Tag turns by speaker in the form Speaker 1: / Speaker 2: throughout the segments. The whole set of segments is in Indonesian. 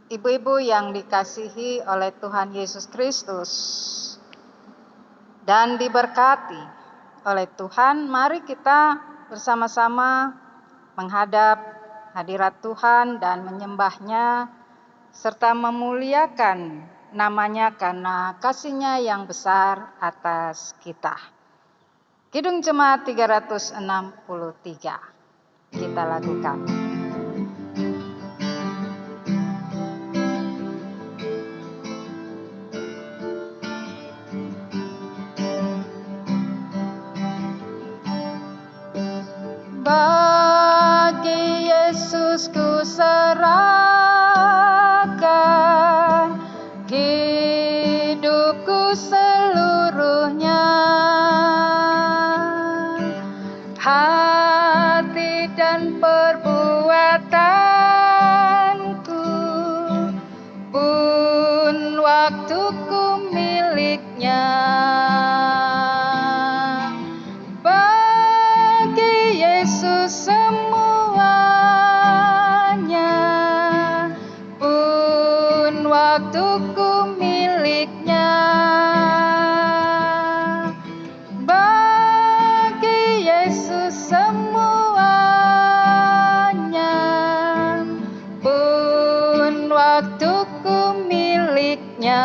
Speaker 1: Ibu-ibu yang dikasihi oleh Tuhan Yesus Kristus dan diberkati oleh Tuhan, mari kita bersama-sama menghadap hadirat Tuhan dan menyembah-Nya serta memuliakan nama-Nya karena kasih-Nya yang besar atas kita. Kidung Jemaat 363 kita lakukan. Bagi Yesus ku serahkan hidupku seluruhnya, hati dan perbuatanku pun waktuku miliknya. Yesus semuanya, pun waktuku miliknya. Bagi Yesus semuanya, pun waktuku miliknya.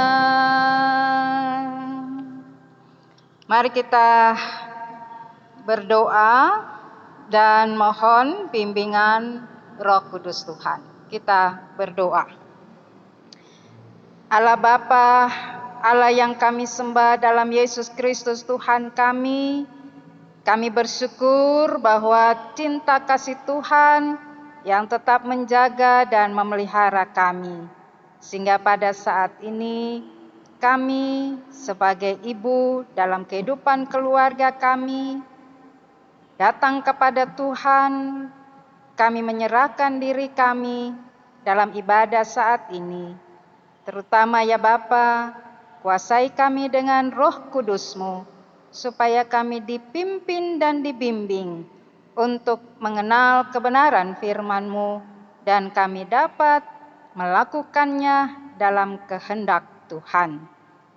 Speaker 1: Mari kita berdoa dan mohon bimbingan Roh Kudus Tuhan. Kita berdoa. Allah Bapa, Allah yang kami sembah dalam Yesus Kristus Tuhan kami bersyukur bahwa cinta kasih Tuhan yang tetap menjaga dan memelihara kami. Sehingga pada saat ini kami sebagai ibu dalam kehidupan keluarga kami datang kepada Tuhan, kami menyerahkan diri kami dalam ibadah saat ini. Terutama ya Bapa, kuasai kami dengan Roh Kudus-Mu, supaya kami dipimpin dan dibimbing untuk mengenal kebenaran firman-Mu, dan kami dapat melakukannya dalam kehendak Tuhan.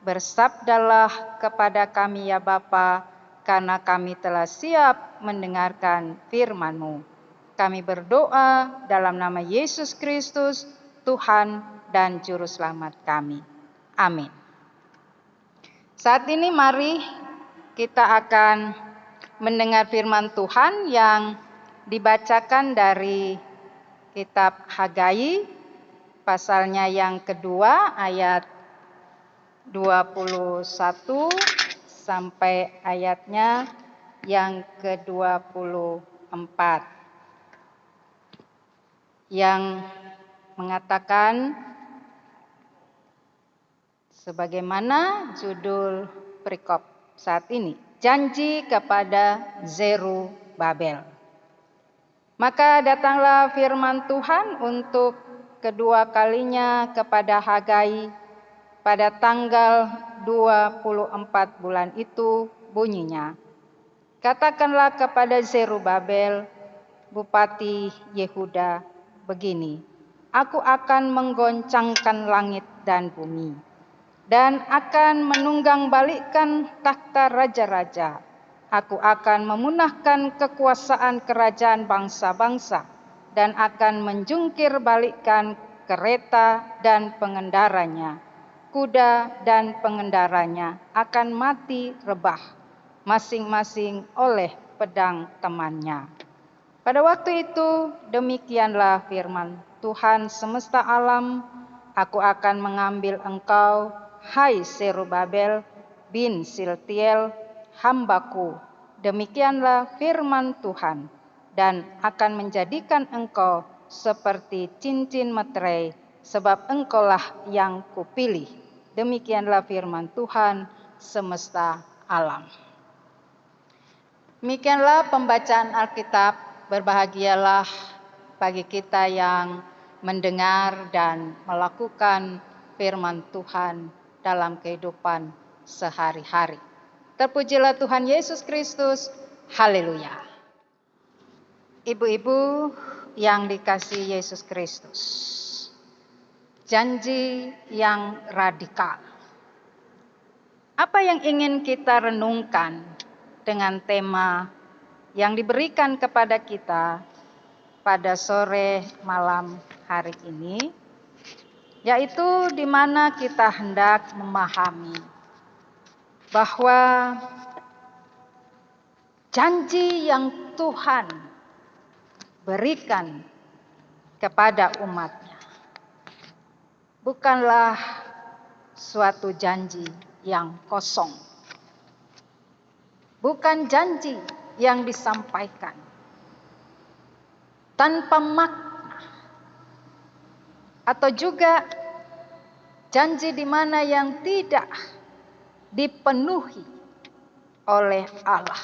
Speaker 1: Bersabdalah kepada kami ya Bapa, karena kami telah siap mendengarkan firman-Mu. Kami berdoa dalam nama Yesus Kristus, Tuhan dan Juru Selamat kami. Amin. Saat ini mari kita akan mendengar firman Tuhan yang dibacakan dari kitab Hagai, pasalnya yang kedua ayat 21 sampai ayatnya yang ke-24 yang mengatakan sebagaimana judul perikop saat ini, janji kepada Zerubabel. Maka datanglah firman Tuhan untuk kedua kalinya kepada Hagai pada tanggal 24 bulan itu, bunyinya, katakanlah kepada Zerubabel, Bupati Yehuda, begini, aku akan menggoncangkan langit dan bumi, dan akan menunggang balikkan takhta raja-raja. Aku akan memunahkan kekuasaan kerajaan bangsa-bangsa, dan akan menjungkir balikkan kereta dan pengendaranya. Kuda dan pengendaranya akan mati rebah, masing-masing oleh pedang temannya. Pada waktu itu demikianlah firman Tuhan semesta alam, aku akan mengambil engkau, hai Zerubabel bin Siltiel, hambaku, demikianlah firman Tuhan, dan akan menjadikan engkau seperti cincin meterai, sebab engkaulah yang kupilih. Demikianlah firman Tuhan semesta alam. Demikianlah pembacaan Alkitab. Berbahagialah bagi kita yang mendengar dan melakukan firman Tuhan dalam kehidupan sehari-hari. Terpujilah Tuhan Yesus Kristus. Haleluya. Ibu-ibu yang dikasihi Yesus Kristus, janji yang radikal. Apa yang ingin kita renungkan dengan tema yang diberikan kepada kita pada sore malam hari ini, yaitu di mana kita hendak memahami bahwa janji yang Tuhan berikan kepada umat-Nya bukanlah suatu janji yang kosong. Bukan janji yang disampaikan tanpa makna, atau juga janji di mana yang tidak dipenuhi oleh Allah.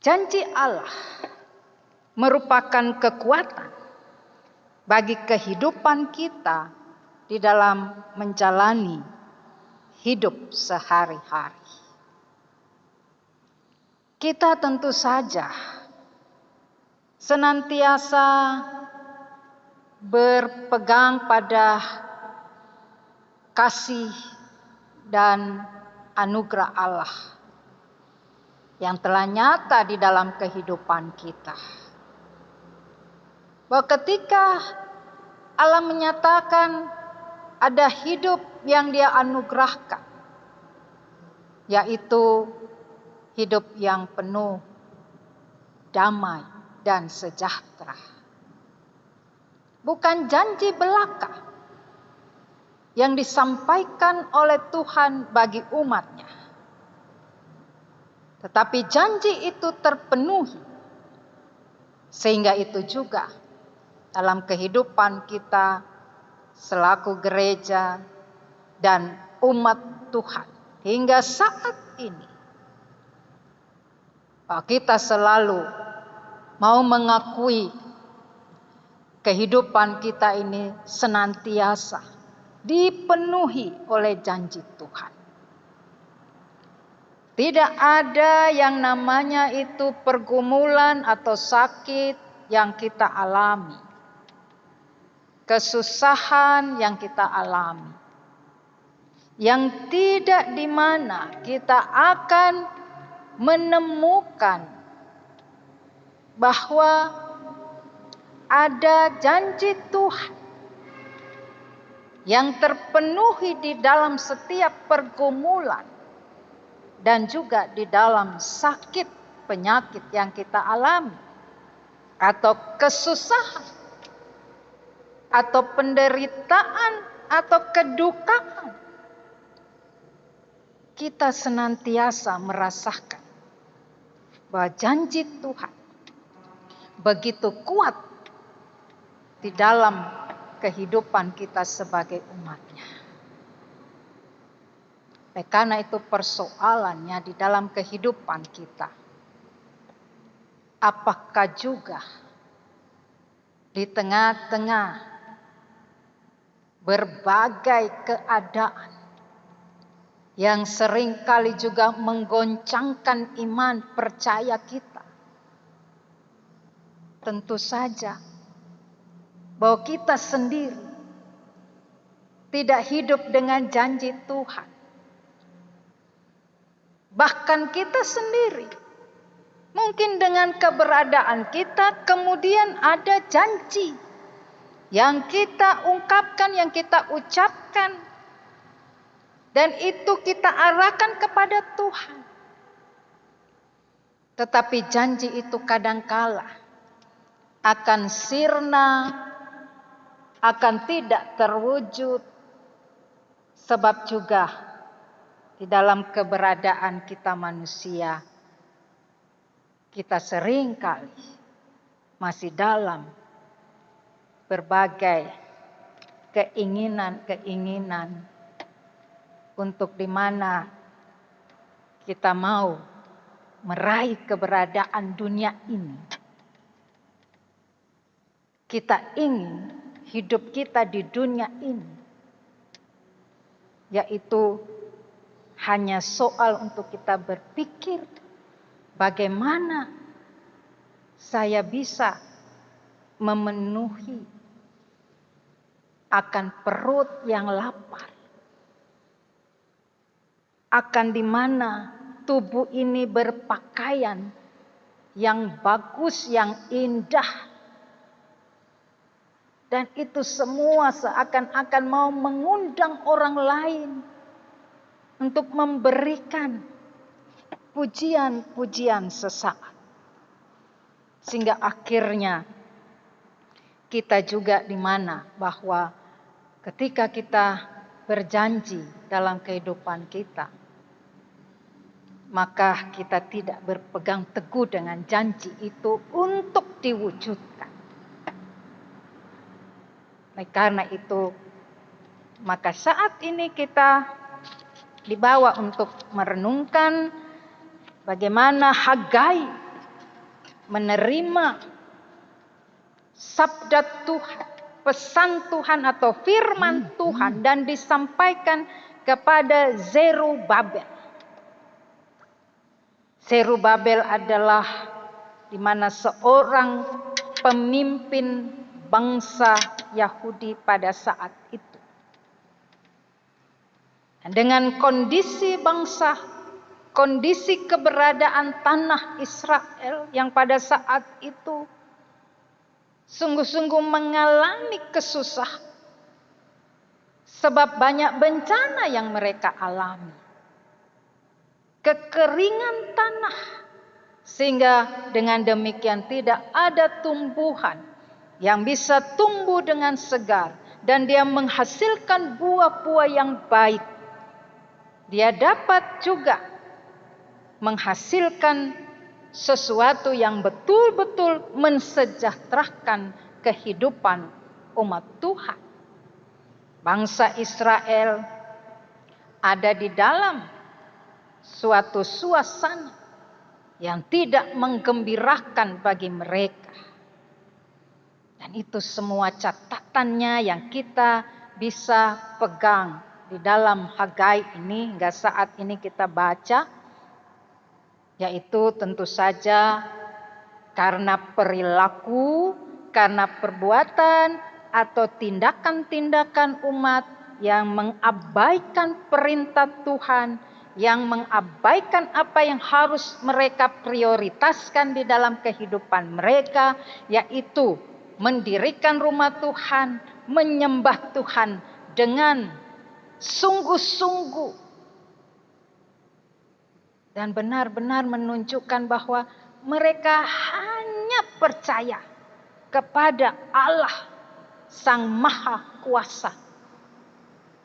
Speaker 1: Janji Allah merupakan kekuatan bagi kehidupan kita di dalam menjalani hidup sehari-hari. Kita tentu saja senantiasa berpegang pada kasih dan anugerah Allah yang telah nyata di dalam kehidupan kita. Bahwa ketika Allah menyatakan ada hidup yang Dia anugerahkan, yaitu hidup yang penuh damai dan sejahtera. Bukan janji belaka yang disampaikan oleh Tuhan bagi umat-Nya, tetapi janji itu terpenuhi, sehingga itu juga dalam kehidupan kita selaku gereja dan umat Tuhan hingga saat ini, bahwa kita selalu mau mengakui kehidupan kita ini senantiasa dipenuhi oleh janji Tuhan. Tidak ada yang namanya itu pergumulan atau sakit yang kita alami, kesusahan yang kita alami, yang tidak di mana kita akan menemukan bahwa ada janji Tuhan yang terpenuhi di dalam setiap pergumulan dan juga di dalam sakit penyakit yang kita alami, atau kesusahan, atau penderitaan, atau kedukaan. Kita senantiasa merasakan bahwa janji Tuhan begitu kuat di dalam kehidupan kita sebagai umat-Nya. Karena itu persoalannya di dalam kehidupan kita, apakah juga di tengah-tengah berbagai keadaan yang seringkali juga menggoncangkan iman percaya kita, tentu saja bahwa kita sendiri tidak hidup dengan janji Tuhan. Bahkan kita sendiri, mungkin dengan keberadaan kita, kemudian ada janji yang kita ungkapkan, yang kita ucapkan, dan itu kita arahkan kepada Tuhan. Tetapi janji itu kadangkala akan sirna, akan tidak terwujud, sebab juga di dalam keberadaan kita manusia, kita seringkali masih dalam berbagai keinginan-keinginan untuk di mana kita mau meraih keberadaan dunia ini. Kita ingin hidup kita di dunia ini, yaitu hanya soal untuk kita berpikir bagaimana saya bisa memenuhi akan perut yang lapar, akan di mana tubuh ini berpakaian yang bagus, yang indah. Dan itu semua seakan-akan mau mengundang orang lain untuk memberikan pujian-pujian sesaat. Sehingga akhirnya kita juga di mana bahwa ketika kita berjanji dalam kehidupan kita, maka kita tidak berpegang teguh dengan janji itu untuk diwujudkan. Karena itu, maka saat ini kita dibawa untuk merenungkan bagaimana Hagai menerima sabda Tuhan, pesan Tuhan atau firman Tuhan, dan disampaikan kepada Zerubabel. Zerubabel adalah di mana seorang pemimpin bangsa Yahudi pada saat itu. Dan dengan kondisi bangsa, kondisi keberadaan tanah Israel yang pada saat itu sungguh-sungguh mengalami kesusahan. Sebab banyak bencana yang mereka alami. Kekeringan tanah. Sehingga dengan demikian tidak ada tumbuhan yang bisa tumbuh dengan segar. Dan dia menghasilkan buah-buah yang baik. Dia dapat juga menghasilkan sesuatu yang betul-betul mensejahterakan kehidupan umat Tuhan. Bangsa Israel ada di dalam suatu suasana yang tidak menggembirakan bagi mereka. Dan itu semua catatannya yang kita bisa pegang di dalam Hagai ini hingga saat ini kita baca. Yaitu tentu saja karena perilaku, karena perbuatan atau tindakan-tindakan umat yang mengabaikan perintah Tuhan, yang mengabaikan apa yang harus mereka prioritaskan di dalam kehidupan mereka, yaitu mendirikan rumah Tuhan, menyembah Tuhan dengan sungguh-sungguh. Dan benar-benar menunjukkan bahwa mereka hanya percaya kepada Allah Sang Maha Kuasa.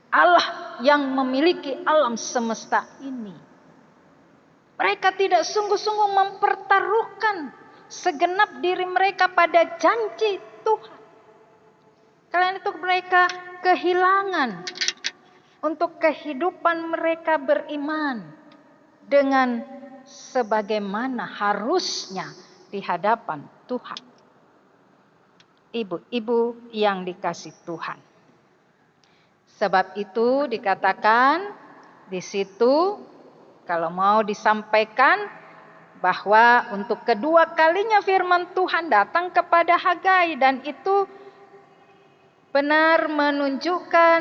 Speaker 1: Allah yang memiliki alam semesta ini. Mereka tidak sungguh-sungguh mempertaruhkan segenap diri mereka pada janji Tuhan. Karena itu mereka kehilangan untuk kehidupan mereka beriman dengan sebagaimana harusnya di hadapan Tuhan. Ibu-ibu yang dikasih Tuhan. Sebab itu dikatakan di situ kalau mau disampaikan bahwa untuk kedua kalinya firman Tuhan datang kepada Hagai, dan itu benar menunjukkan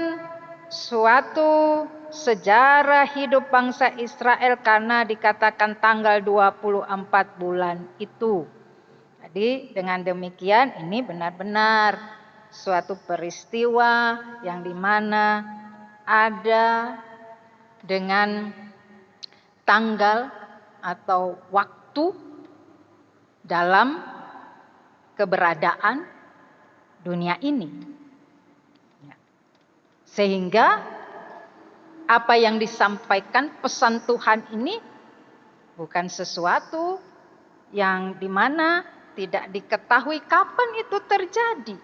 Speaker 1: suatu sejarah hidup bangsa Israel karena dikatakan tanggal 24 bulan itu. Jadi dengan demikian ini benar-benar suatu peristiwa yang dimana ada dengan tanggal atau waktu dalam keberadaan dunia ini. Sehingga apa yang disampaikan pesan Tuhan ini bukan sesuatu yang dimana tidak diketahui kapan itu terjadi.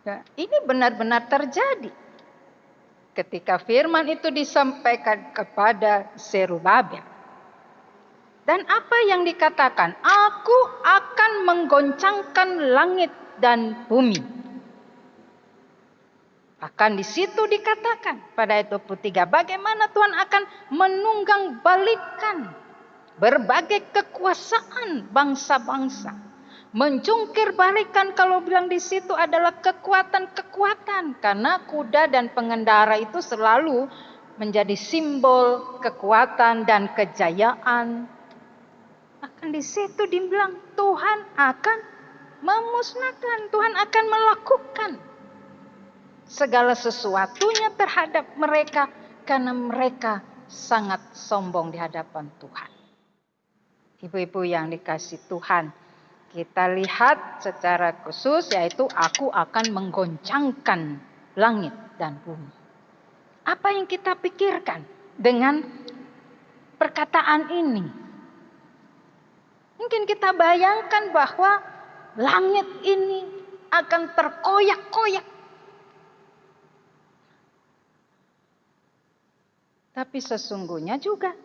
Speaker 1: Ya, ini benar-benar terjadi. Ketika firman itu disampaikan kepada Zerubabel. Dan apa yang dikatakan? Aku akan menggoncangkan langit dan bumi. Bahkan di situ dikatakan pada ayat 23 bagaimana Tuhan akan menunggang balikan berbagai kekuasaan bangsa-bangsa. Mencungkir balikan kalau bilang di situ adalah kekuatan-kekuatan. Karena kuda dan pengendara itu selalu menjadi simbol kekuatan dan kejayaan. Akan di situ dibilang Tuhan akan memusnahkan, Tuhan akan melakukan segala sesuatunya terhadap mereka karena mereka sangat sombong di hadapan Tuhan. Ibu-ibu yang dikasih Tuhan, kita lihat secara khusus yaitu aku akan menggoncangkan langit dan bumi. Apa yang kita pikirkan dengan perkataan ini? Mungkin kita bayangkan bahwa langit ini akan terkoyak-koyak. Tapi sesungguhnya juga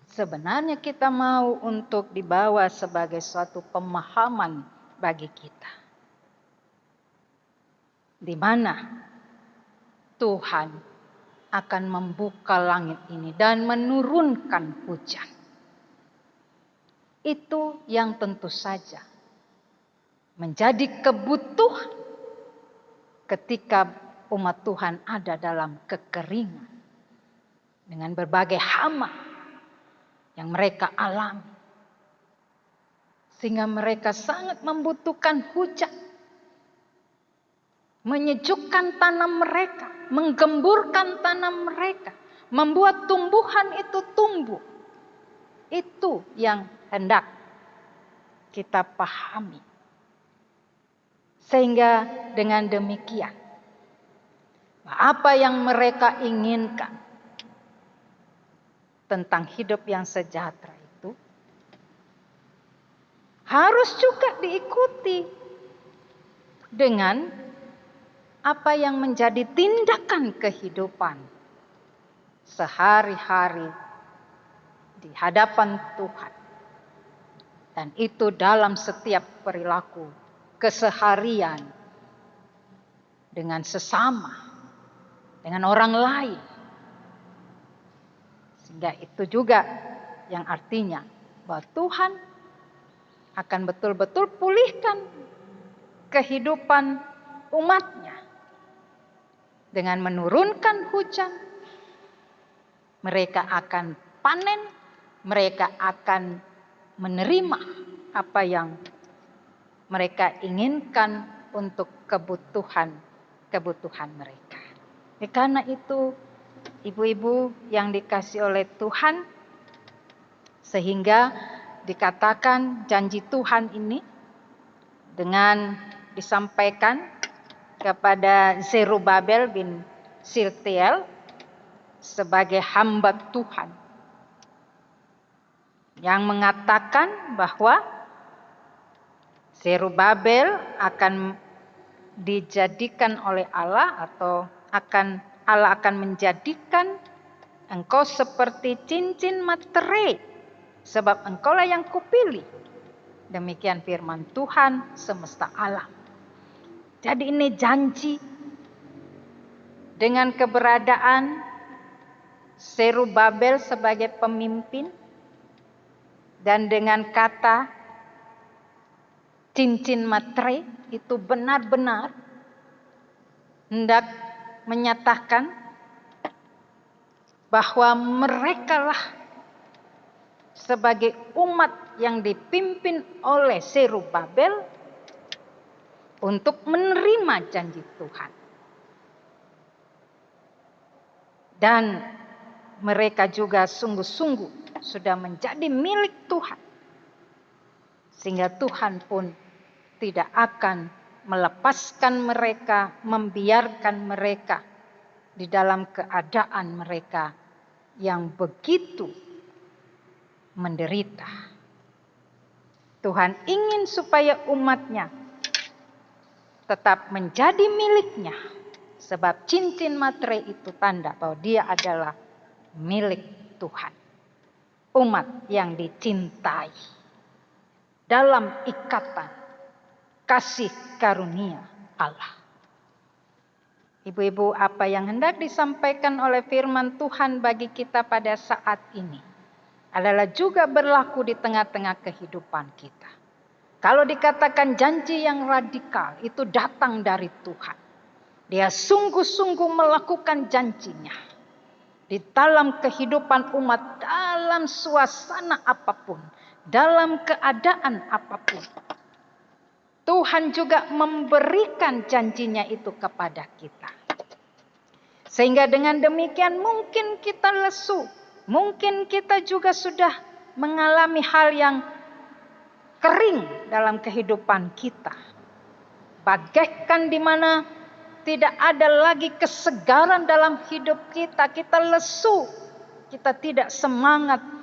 Speaker 1: sebenarnya kita mau untuk dibawa sebagai suatu pemahaman bagi kita. Di mana Tuhan akan membuka langit ini dan menurunkan hujan. Itu yang tentu saja menjadi kebutuhan ketika umat Tuhan ada dalam kekeringan. Dengan berbagai hama yang mereka alami. Sehingga mereka sangat membutuhkan hujan. Menyejukkan tanam mereka. Menggemburkan tanam mereka. Membuat tumbuhan itu tumbuh. Itu yang hendak kita pahami. Sehingga dengan demikian, apa yang mereka inginkan tentang hidup yang sejahtera itu harus juga diikuti dengan apa yang menjadi tindakan kehidupan sehari-hari di hadapan Tuhan. Dan itu dalam setiap perilaku keseharian dengan sesama, dengan orang lain. Sehingga itu juga yang artinya bahwa Tuhan akan betul-betul pulihkan kehidupan umatnya. Dengan menurunkan hujan, mereka akan panen, mereka akan menerima apa yang mereka inginkan untuk kebutuhan mereka. Karena itu, ibu-ibu yang dikasih oleh Tuhan, sehingga dikatakan janji Tuhan ini dengan disampaikan kepada Zerubabel bin Siltiel sebagai hamba Tuhan yang mengatakan bahwa Zerubabel akan dijadikan oleh Allah atau Allah akan menjadikan engkau seperti cincin materai sebab engkaulah yang kupilih. Demikian firman Tuhan semesta alam. Jadi ini janji dengan keberadaan Zerubabel sebagai pemimpin dan dengan kata cincin materai itu benar-benar hendak menyatakan bahwa merekalah sebagai umat yang dipimpin oleh Zerubabel untuk menerima janji Tuhan. Dan mereka juga sungguh-sungguh sudah menjadi milik Tuhan. Sehingga Tuhan pun tidak akan melepaskan mereka, membiarkan mereka di dalam keadaan mereka yang begitu menderita. Tuhan ingin supaya umatnya tetap menjadi miliknya. Sebab cincin materai itu tanda bahwa dia adalah milik Tuhan. Umat yang dicintai dalam ikatan kasih karunia Allah. Ibu-ibu, apa yang hendak disampaikan oleh firman Tuhan bagi kita pada saat ini adalah juga berlaku di tengah-tengah kehidupan kita. Kalau dikatakan janji yang radikal, itu datang dari Tuhan. Dia sungguh-sungguh melakukan janjinya. Di dalam kehidupan umat, dalam suasana apapun, dalam keadaan apapun. Tuhan juga memberikan janjinya itu kepada kita. Sehingga dengan demikian mungkin kita lesu. Mungkin kita juga sudah mengalami hal yang kering dalam kehidupan kita. Bagaikan di mana tidak ada lagi kesegaran dalam hidup kita. Kita lesu. Kita tidak semangat.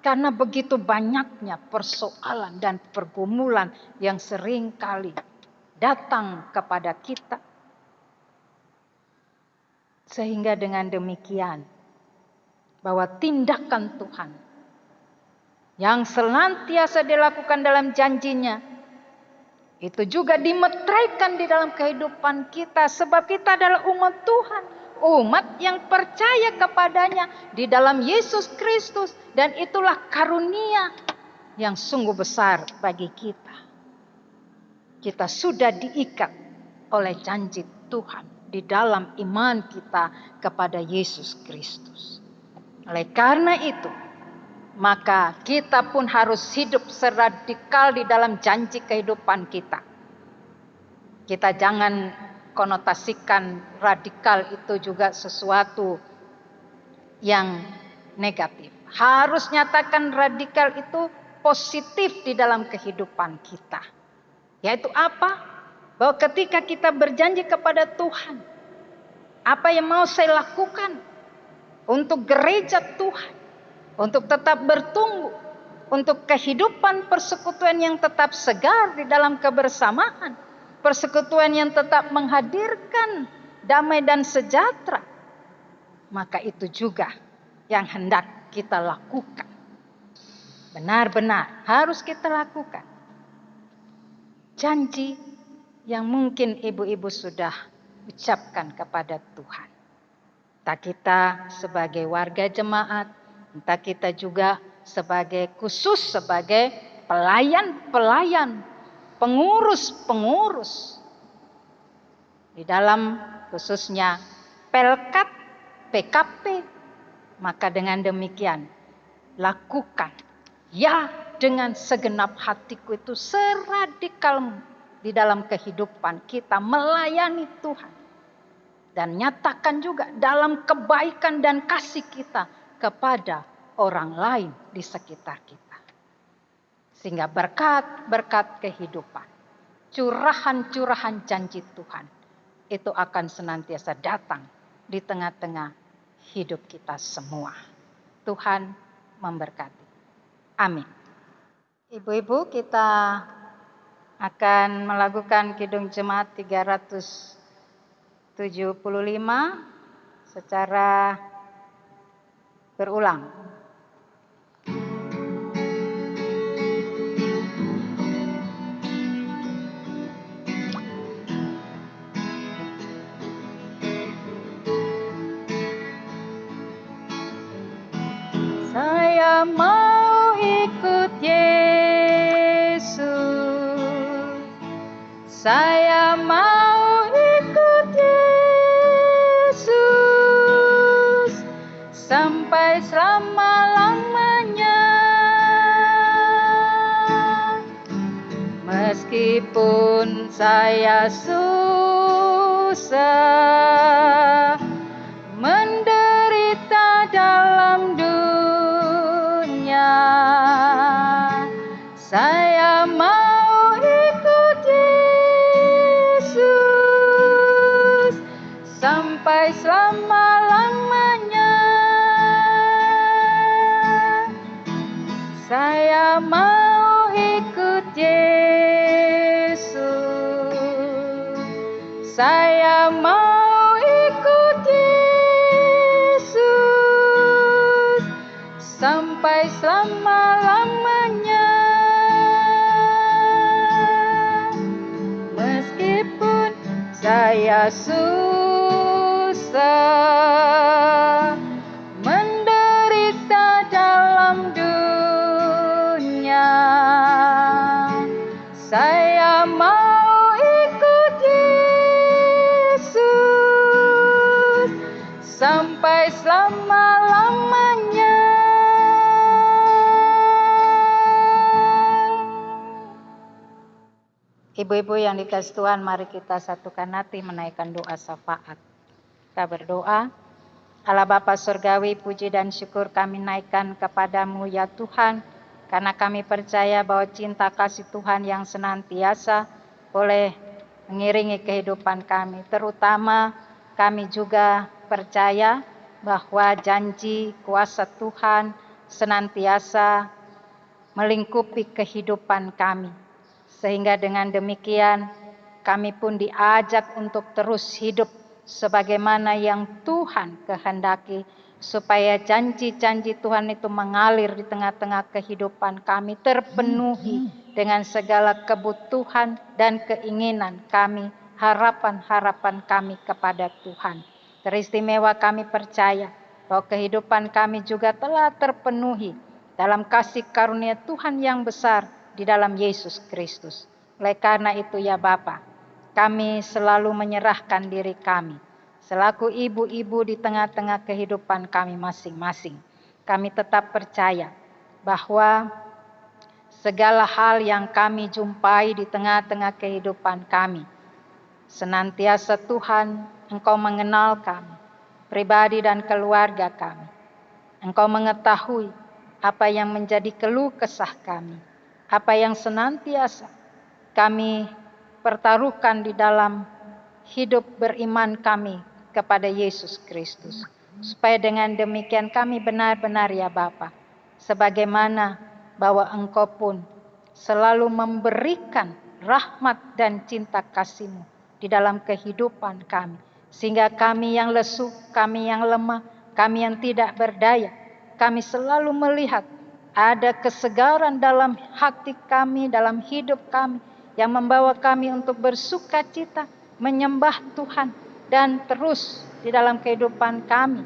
Speaker 1: Karena begitu banyaknya persoalan dan pergumulan yang sering kali datang kepada kita. Sehingga dengan demikian, bahwa tindakan Tuhan yang senantiasa dilakukan dalam janjinya, itu juga dimeteraikan di dalam kehidupan kita. Sebab kita adalah umat Tuhan. Umat yang percaya kepadanya di dalam Yesus Kristus. Dan itulah karunia yang sungguh besar bagi kita. Kita sudah diikat oleh janji Tuhan di dalam iman kita kepada Yesus Kristus. Oleh karena itu, maka kita pun harus hidup seradikal di dalam janji kehidupan kita. Kita jangan konotasikan radikal itu juga sesuatu yang negatif. Harus nyatakan radikal itu positif di dalam kehidupan kita. Yaitu apa? Bahwa ketika kita berjanji kepada Tuhan, apa yang mau saya lakukan untuk gereja Tuhan, untuk tetap bertumbuh, untuk kehidupan persekutuan yang tetap segar di dalam kebersamaan, persekutuan yang tetap menghadirkan damai dan sejahtera, maka itu juga yang hendak kita lakukan. Benar-benar harus kita lakukan. Janji yang mungkin ibu-ibu sudah ucapkan kepada Tuhan. Entah kita sebagai warga jemaat, entah kita juga sebagai pelayan-pelayan, pengurus-pengurus. Di dalam khususnya Pelkat, PKP, maka dengan demikian lakukan ya dengan segenap hatiku itu seradikal di dalam kehidupan kita melayani Tuhan. Dan nyatakan juga dalam kebaikan dan kasih kita kepada orang lain di sekitar kita. Sehingga berkat-berkat kehidupan, curahan-curahan janji Tuhan, itu akan senantiasa datang di tengah-tengah hidup kita semua. Tuhan memberkati. Amin. Ibu-ibu, kita akan melakukan Kidung Jemaat 375 secara berulang. Saya mau ikut Yesus. Saya mau ikut Yesus sampai selama-lamanya. Meskipun saya susah, menderita dalam dunia, saya mau ikut Yesus sampai selama-lamanya. Saya mau ikut Yesus. Saya mau ikut Yesus sampai selama-lamanya. Meskipun saya susah, menderita dalam dunia, selama-lamanya. Ibu-ibu yang dikasih Tuhan, mari kita satukan hati menaikkan doa syafaat. Kita berdoa. Allah Bapa Surgawi, puji dan syukur kami naikkan kepadamu ya Tuhan, karena kami percaya bahwa cinta kasih Tuhan yang senantiasa boleh mengiringi kehidupan kami. Terutama kami juga percaya bahwa janji kuasa Tuhan senantiasa melingkupi kehidupan kami. Sehingga dengan demikian kami pun diajak untuk terus hidup sebagaimana yang Tuhan kehendaki, supaya janji-janji Tuhan itu mengalir di tengah-tengah kehidupan kami, terpenuhi dengan segala kebutuhan dan keinginan kami, harapan-harapan kami kepada Tuhan. Teristimewa kami percaya bahwa kehidupan kami juga telah terpenuhi dalam kasih karunia Tuhan yang besar di dalam Yesus Kristus. Oleh karena itu ya Bapa, kami selalu menyerahkan diri kami selaku ibu-ibu di tengah-tengah kehidupan kami masing-masing. Kami tetap percaya bahwa segala hal yang kami jumpai di tengah-tengah kehidupan kami, senantiasa Tuhan, Engkau mengenal kami, pribadi dan keluarga kami. Engkau mengetahui apa yang menjadi keluh kesah kami, apa yang senantiasa kami pertaruhkan di dalam hidup beriman kami kepada Yesus Kristus. Supaya dengan demikian kami benar-benar ya Bapa, sebagaimana bahwa Engkau pun selalu memberikan rahmat dan cinta kasih-Mu di dalam kehidupan kami. Sehingga kami yang lesu, kami yang lemah, kami yang tidak berdaya, kami selalu melihat ada kesegaran dalam hati kami, dalam hidup kami, yang membawa kami untuk bersuka cita, menyembah Tuhan, dan terus di dalam kehidupan kami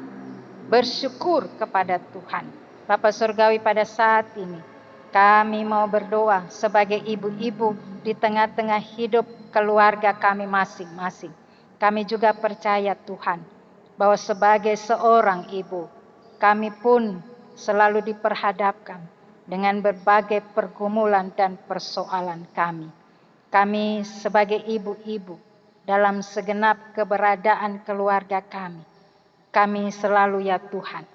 Speaker 1: bersyukur kepada Tuhan. Bapa Surgawi, pada saat ini kami mau berdoa sebagai ibu-ibu di tengah-tengah hidup keluarga kami masing-masing. Kami juga percaya Tuhan, bahwa sebagai seorang ibu, kami pun selalu diperhadapkan dengan berbagai pergumulan dan persoalan kami. Kami sebagai ibu-ibu dalam segenap keberadaan keluarga kami selalu ya Tuhan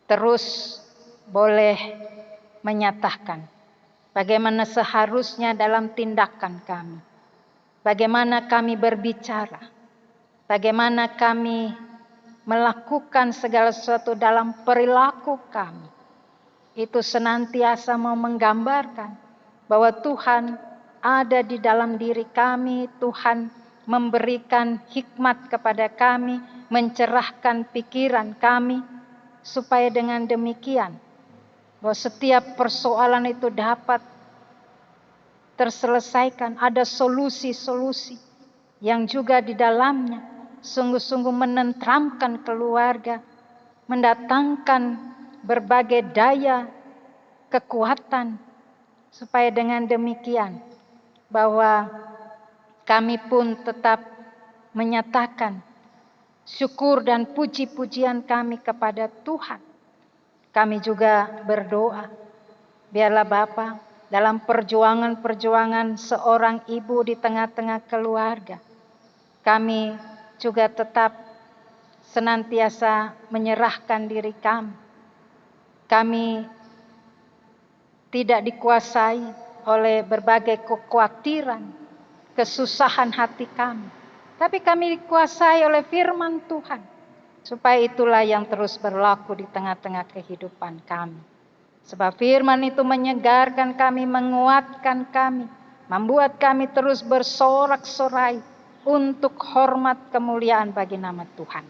Speaker 1: terus boleh menyatakan bagaimana seharusnya dalam tindakan kami, bagaimana kami berbicara, bagaimana kami melakukan segala sesuatu dalam perilaku kami. Itu senantiasa mau menggambarkan bahwa Tuhan ada di dalam diri kami. Tuhan memberikan hikmat kepada kami, mencerahkan pikiran kami, supaya dengan demikian bahwa setiap persoalan itu dapat terselesaikan. Ada solusi-solusi yang juga di dalamnya sungguh-sungguh menenteramkan keluarga, mendatangkan berbagai daya, kekuatan, supaya dengan demikian bahwa kami pun tetap menyatakan syukur dan puji-pujian kami kepada Tuhan. Kami juga berdoa, biarlah Bapa, dalam perjuangan-perjuangan seorang ibu di tengah-tengah keluarga, kami juga tetap senantiasa menyerahkan diri kami. Kami tidak dikuasai oleh berbagai kekhawatiran, kesusahan hati kami, tapi kami dikuasai oleh firman Tuhan. Supaya itulah yang terus berlaku di tengah-tengah kehidupan kami. Sebab firman itu menyegarkan kami, menguatkan kami, membuat kami terus bersorak-sorai untuk hormat kemuliaan bagi nama Tuhan.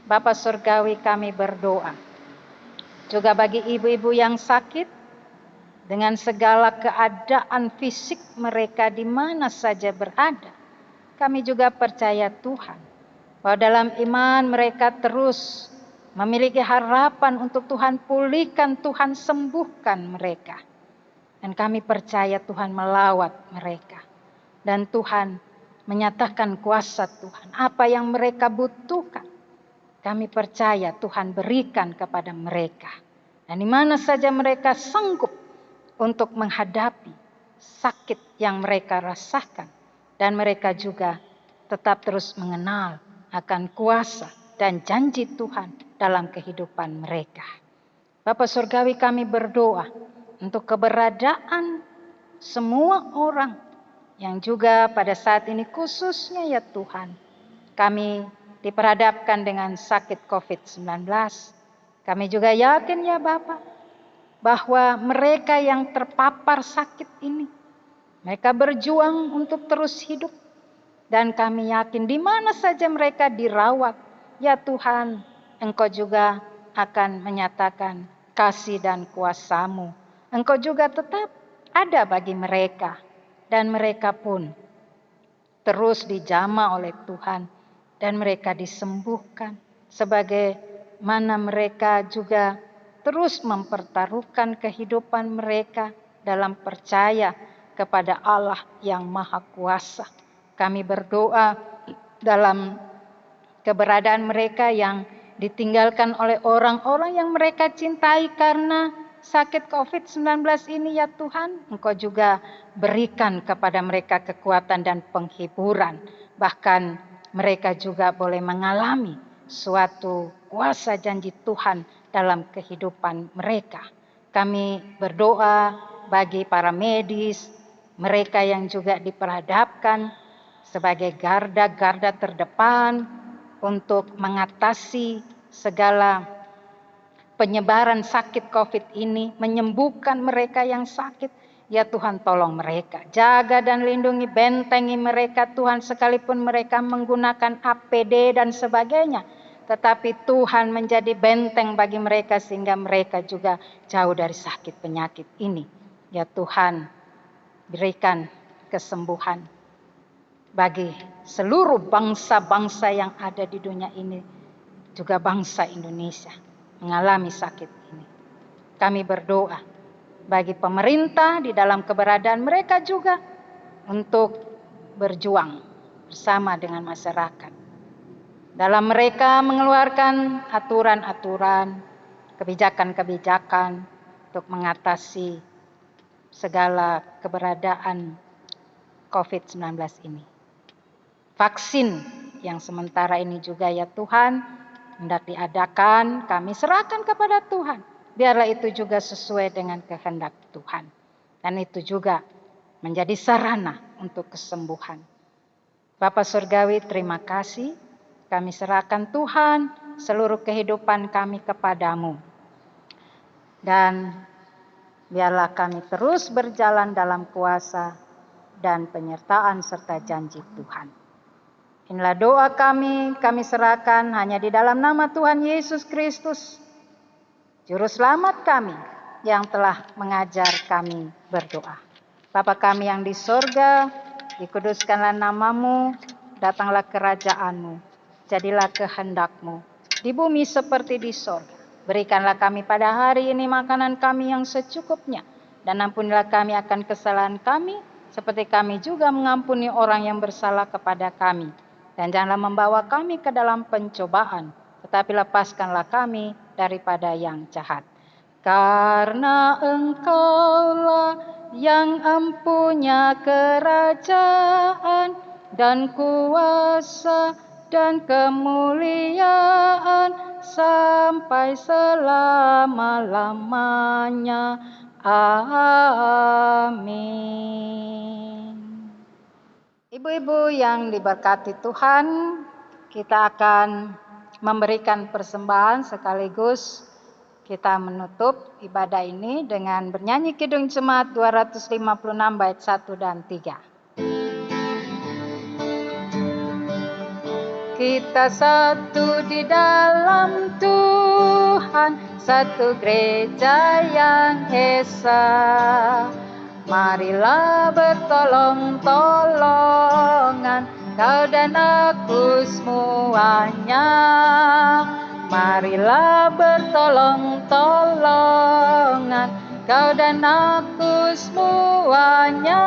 Speaker 1: Bapa Surgawi, kami berdoa juga bagi ibu-ibu yang sakit, dengan segala keadaan fisik mereka di mana saja berada. Kami juga percaya Tuhan, bahwa dalam iman mereka terus memiliki harapan untuk Tuhan pulihkan, Tuhan sembuhkan mereka. Dan kami percaya Tuhan melawat mereka. Dan Tuhan menyatakan kuasa Tuhan. Apa yang mereka butuhkan, Kami percaya Tuhan berikan kepada mereka. Dan di mana saja mereka sanggup untuk menghadapi sakit yang mereka rasakan. Dan mereka juga tetap terus mengenal akan kuasa dan janji Tuhan dalam kehidupan mereka. Bapa Surgawi, kami berdoa untuk keberadaan semua orang yang juga pada saat ini khususnya ya Tuhan, kami diperhadapkan dengan sakit COVID-19. Kami juga yakin ya Bapa, bahwa mereka yang terpapar sakit ini, mereka berjuang untuk terus hidup. Dan kami yakin di mana saja mereka dirawat, ya Tuhan, Engkau juga akan menyatakan kasih dan kuasa-Mu. Engkau juga tetap ada bagi mereka. Dan mereka pun terus dijamah oleh Tuhan. Dan mereka disembuhkan. Sebagaimana mereka juga terus mempertaruhkan kehidupan mereka dalam percaya kepada Allah yang Maha Kuasa. Kami berdoa dalam keberadaan mereka yang ditinggalkan oleh orang-orang yang mereka cintai karena sakit COVID-19 ini ya Tuhan. Engkau juga berikan kepada mereka kekuatan dan penghiburan. Bahkan mereka juga boleh mengalami suatu kuasa janji Tuhan dalam kehidupan mereka. Kami berdoa bagi para medis, mereka yang juga diperhadapkan sebagai garda-garda terdepan untuk mengatasi segala penyebaran sakit COVID ini, menyembuhkan mereka yang sakit. Ya Tuhan, tolong mereka, jaga dan lindungi, bentengi mereka Tuhan, sekalipun mereka menggunakan APD dan sebagainya. Tetapi Tuhan menjadi benteng bagi mereka sehingga mereka juga jauh dari sakit penyakit ini. Ya Tuhan, berikan kesembuhan bagi seluruh bangsa-bangsa yang ada di dunia ini, juga bangsa Indonesia mengalami sakit ini. Kami berdoa bagi pemerintah di dalam keberadaan mereka juga untuk berjuang bersama dengan masyarakat. Dalam mereka mengeluarkan aturan-aturan, kebijakan-kebijakan untuk mengatasi segala keberadaan COVID-19 ini. Vaksin yang sementara ini juga ya Tuhan, hendak diadakan, kami serahkan kepada Tuhan. Biarlah itu juga sesuai dengan kehendak Tuhan. Dan itu juga menjadi sarana untuk kesembuhan. Bapa Surgawi, terima kasih. Kami serahkan Tuhan seluruh kehidupan kami kepadamu. Dan biarlah kami terus berjalan dalam kuasa dan penyertaan serta janji Tuhan. Inilah doa kami serahkan hanya di dalam nama Tuhan Yesus Kristus, Juru Selamat kami yang telah mengajar kami berdoa. Bapa kami yang di sorga, dikuduskanlah namamu, datanglah kerajaan-Mu, jadilah kehendak-Mu, di bumi seperti di sorga. Berikanlah kami pada hari ini makanan kami yang secukupnya, dan ampunilah kami akan kesalahan kami, seperti kami juga mengampuni orang yang bersalah kepada kami. Dan janganlah membawa kami ke dalam pencobaan, tetapi lepaskanlah kami daripada yang jahat. Karena Engkaulah yang empunya kerajaan dan kuasa dan kemuliaan sampai selama-lamanya. Amin. Ibu-ibu yang diberkati Tuhan, kita akan memberikan persembahan sekaligus kita menutup ibadah ini dengan bernyanyi Kidung Jemaat 256 bait 1 dan 3. Kita satu di dalam Tuhan, satu gereja yang esa. Marilah bertolong-tolongan, kau dan aku semuanya. Marilah bertolong-tolongan, kau dan aku semuanya.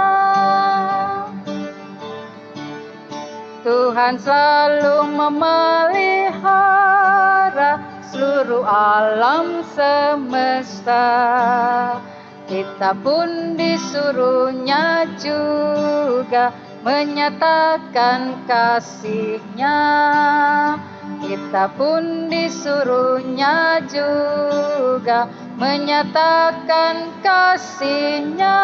Speaker 1: Tuhan selalu memelihara bersuara seluruh alam semesta. Kita pun disuruhnya juga menyatakan kasih-Nya. Kita pun disuruhnya juga menyatakan kasih-Nya.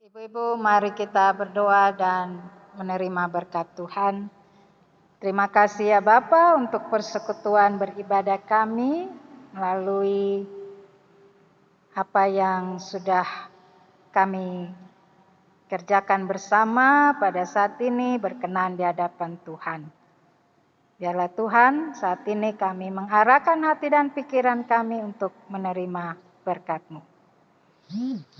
Speaker 1: Ibu-ibu, mari kita berdoa dan menerima berkat Tuhan. Terima kasih ya Bapa untuk persekutuan beribadah kami melalui apa yang sudah kami kerjakan bersama pada saat ini berkenan di hadapan Tuhan. Biarlah Tuhan, saat ini kami mengarahkan hati dan pikiran kami untuk menerima berkat-Mu.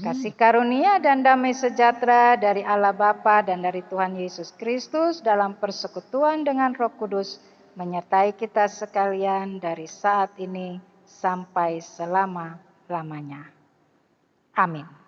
Speaker 1: Kasih karunia dan damai sejahtera dari Allah Bapa dan dari Tuhan Yesus Kristus dalam persekutuan dengan Roh Kudus menyertai kita sekalian dari saat ini sampai selama-lamanya. Amin.